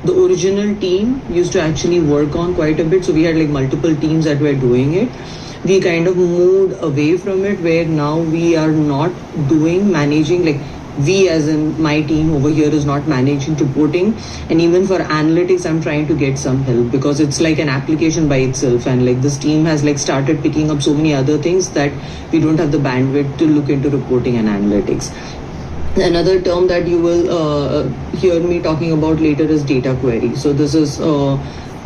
the original team used to actually work on quite a bit. So we had like multiple teams that were doing it. We kind of moved away from it, where now we are not managing, like we as in my team over here is not managing reporting. And even for analytics, I'm trying to get some help, because it's like an application by itself, and like this team has like started picking up so many other things that we don't have the bandwidth to look into reporting and analytics. Another term that you will hear me talking about later is data query. So this is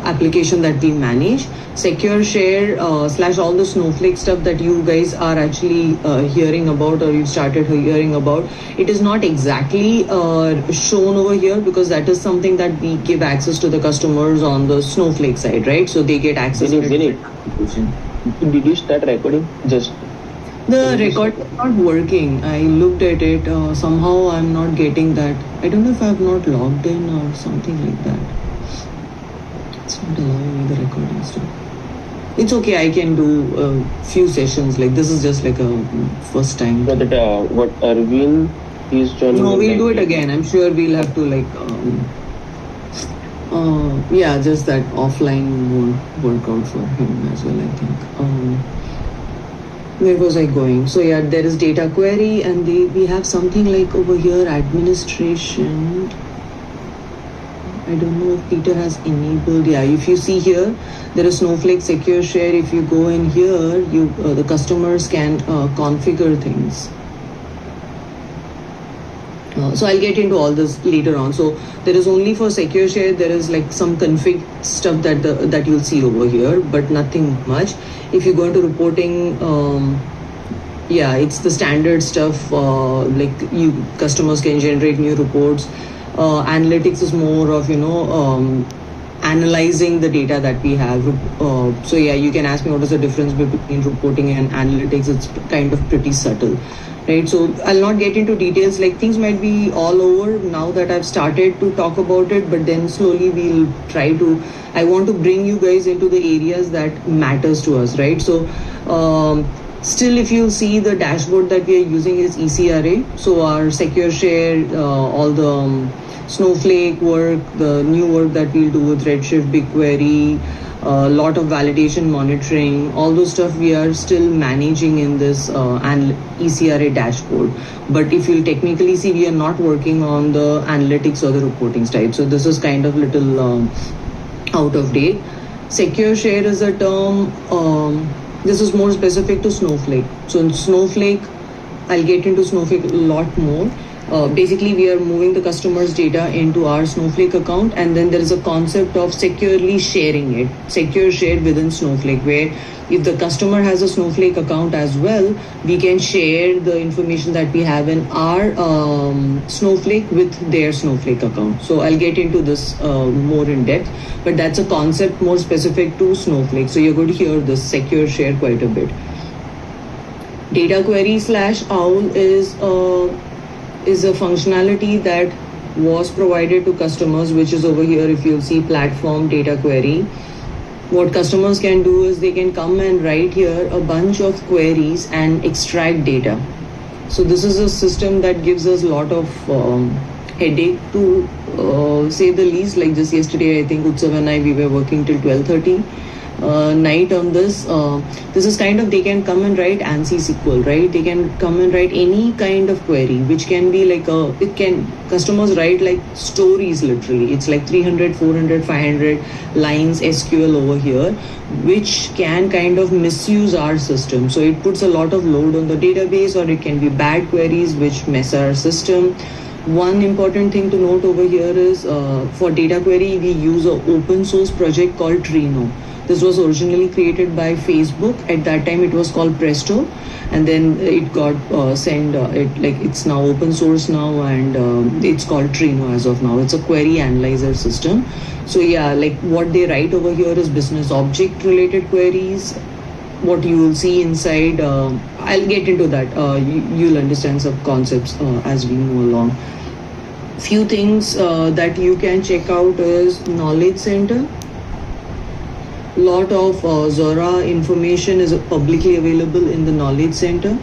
application that we manage. Secure share / all the Snowflake stuff that you guys are actually hearing about, or you've started hearing about, it is not exactly shown over here, because that is something that we give access to the customers on the Snowflake side, right? So they get access to it. Did you start recording? Just the record is not working. I looked at it. Somehow I'm not getting that. I don't know if I have not logged in or something like that. It's not allowing me the recording stuff. It's okay. I can do a few sessions. Like this is just like a first time. But what Arvind is joining? No, we'll do it again. I'm sure we'll have to like. Yeah, just that offline won't work out for him as well, I think. Where was I going? So yeah, there is data query, and we have something like over here administration. I don't know if Peter has enabled. Yeah, if you see here, there is Snowflake Secure Share. If you go in here, the customers can configure things. So I'll get into all this later on. So there is only for Secure Share, there is like some config stuff that you'll see over here, but nothing much. If you go into reporting, yeah, it's the standard stuff. Like customers can generate new reports. Analytics is more of analyzing the data that we have. So yeah, you can ask me what is the difference between reporting and analytics. It's kind of pretty subtle. Right, so I'll not get into details, like things might be all over now that I've started to talk about it, but then slowly we'll try to, I want to bring you guys into the areas that matters to us, right? So still, if you see the dashboard that we are using is ECRA. So our Secure Share, all the Snowflake work, the new work that we'll do with Redshift, BigQuery, a lot of validation monitoring, all those stuff we are still managing in this ECRA dashboard. But if you'll technically see, we are not working on the analytics or the reporting type. So this is kind of little out of date. Secure Share is a term, this is more specific to Snowflake. So in Snowflake, I'll get into Snowflake a lot more. Basically, we are moving the customer's data into our Snowflake account, and then there is a concept of securely sharing it, Secure Share within Snowflake, where if the customer has a Snowflake account as well, we can share the information that we have in our Snowflake with their Snowflake account. So I'll get into this more in depth, but that's a concept more specific to Snowflake. So you're going to hear this Secure Share quite a bit. Data query / OWL is a functionality that was provided to customers, which is over here. If you'll see platform data query, what customers can do is they can come and write here a bunch of queries and extract data. So this is a system that gives us a lot of headache to say the least. Like just yesterday, I think Utsav and I, we were working till 12:30 night on this. This is kind of, they can come and write ANSI SQL, right? They can come and write any kind of query, which can be like customers write like stories literally. It's like 300, 400, 500 lines SQL over here, which can kind of misuse our system. So it puts a lot of load on the database, or it can be bad queries which mess our system. One important thing to note over here is for data query, we use an open source project called Trino. This was originally created by Facebook. At that time, it was called Presto, and then it got it's now open source now, and it's called Trino as of now. It's a query analyzer system. So yeah, like what they write over here is business object related queries. What you will see inside, I'll get into that. You'll understand some concepts as we move along. Few things that you can check out is Knowledge Center. Lot of Zora information is publicly available in the Knowledge Center.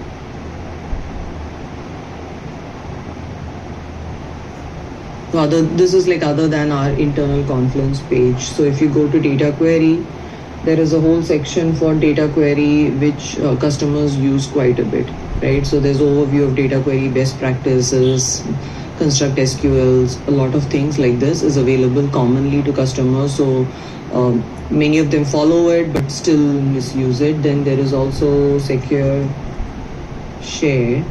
This is like other than our internal Confluence page. So if you go to data query, there is a whole section for data query which customers use quite a bit, right? So there's overview of data query, best practices, construct SQLs, a lot of things like this is available commonly to customers. So many of them follow it but still misuse it. Then there is also secure share.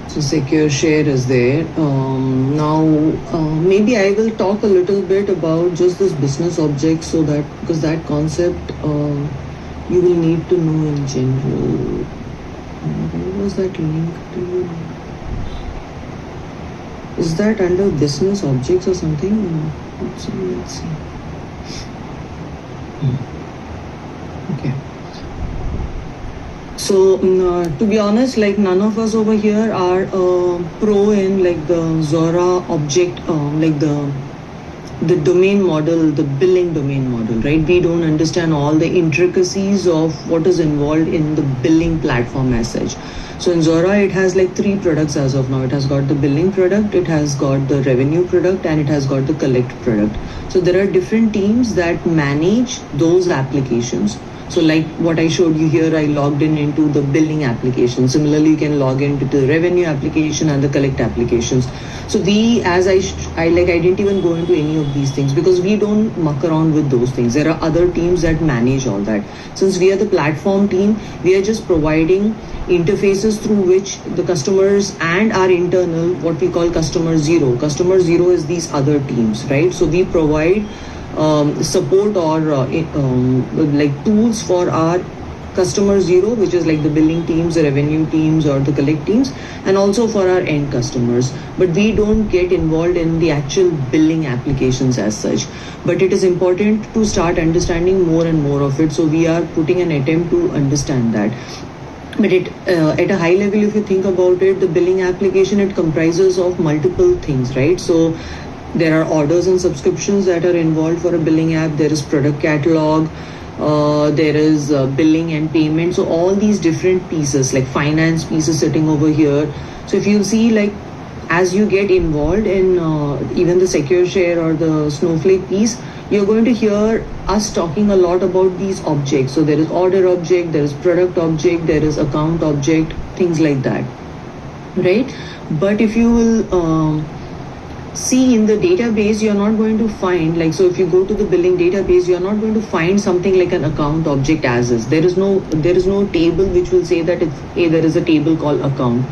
So secure share is there. Now maybe I will talk a little bit about just this business object, so that because that concept you will need to know in general. Where was that link to? Is that under business objects or something? Let's see. Okay. So to be honest, like none of us over here are pro in like the Zora object, like the domain model, the billing domain model, right? We don't understand all the intricacies of what is involved in the billing platform as such. So in Zora, it has like 3 products as of now. It has got the billing product, it has got the revenue product, and it has got the collect product. So there are different teams that manage those applications. So like what I showed you here, I logged in into the billing application. Similarly, you can log into the revenue application and the collect applications. So as I didn't even go into any of these things because we don't muck around with those things. There are other teams that manage all that. Since we are the platform team, we are just providing interfaces through which the customers and our internal, what we call customer zero. Customer zero is these other teams, right? So we provide support or like tools for our customer zero, which is like the billing teams, the revenue teams, or the collect teams, and also for our end customers. But we don't get involved in the actual billing applications as such. But it is important to start understanding more and more of it. So we are putting an attempt to understand that. But at a high level, if you think about it, the billing application, it comprises of multiple things, right? So there are orders and subscriptions that are involved for a billing app. There is product catalog. There is billing and payment. So all these different pieces, like finance pieces sitting over here. So if you see, like as you get involved in even the secure share or the Snowflake piece, you're going to hear us talking a lot about these objects. So there is order object, there is product object, there is account object, things like that, right? But if you will see in the database, you're not going to find, like, so if you go to the billing database, you're not going to find something like an account object as is. There is no table which will say that there is a table called account.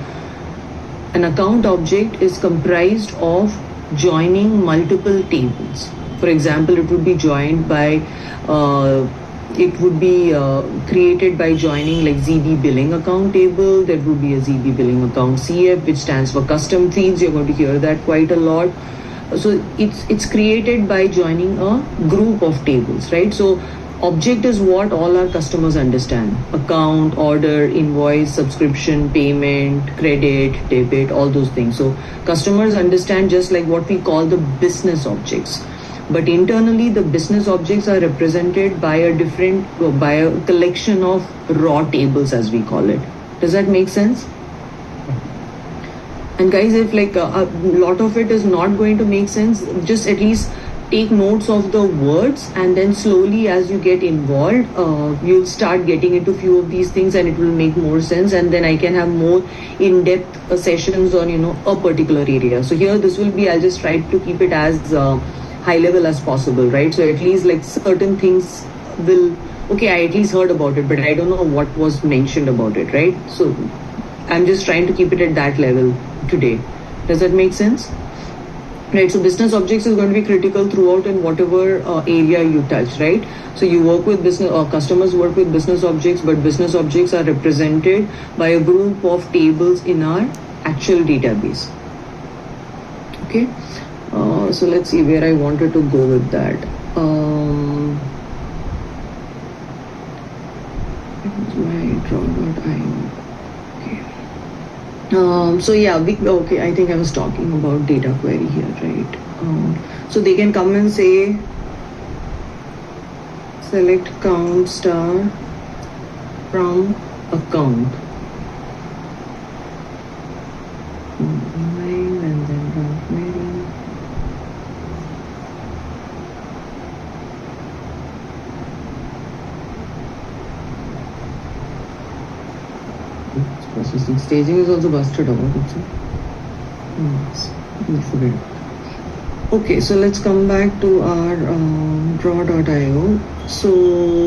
An account object is comprised of joining multiple tables. For example, it would be joined by it would be created by joining like ZB billing account table. There would be a ZB billing account CF, which stands for custom feeds. You're going to hear that quite a lot. So it's created by joining a group of tables, right? So object is what all our customers understand: account, order, invoice, subscription, payment, credit, debit, all those things. So customers understand just like what we call the business objects. But internally, the business objects are represented by a collection of raw tables, as we call it. Does that make sense? And guys, if like a lot of it is not going to make sense, just at least take notes of the words, and then slowly as you get involved, you'll start getting into few of these things and it will make more sense, and then I can have more in-depth sessions on a particular area. So here this will be, I'll just try to keep it as high level as possible, right? So at least like certain things will, okay, I at least heard about it, but I don't know what was mentioned about it, right? So I'm just trying to keep it at that level today. Does that make sense? Right, so business objects is going to be critical throughout in whatever area you touch, right? So you work with business, customers work with business objects, but business objects are represented by a group of tables in our actual database. Okay, so let's see where I wanted to go with that. My draw.io. So yeah, I think I was talking about data query here, right? So they can come and say select count star from account. Email and then draft mail. It's processing. Staging is also busted out. Yes, we forget. Okay, so let's come back to our draw.io. So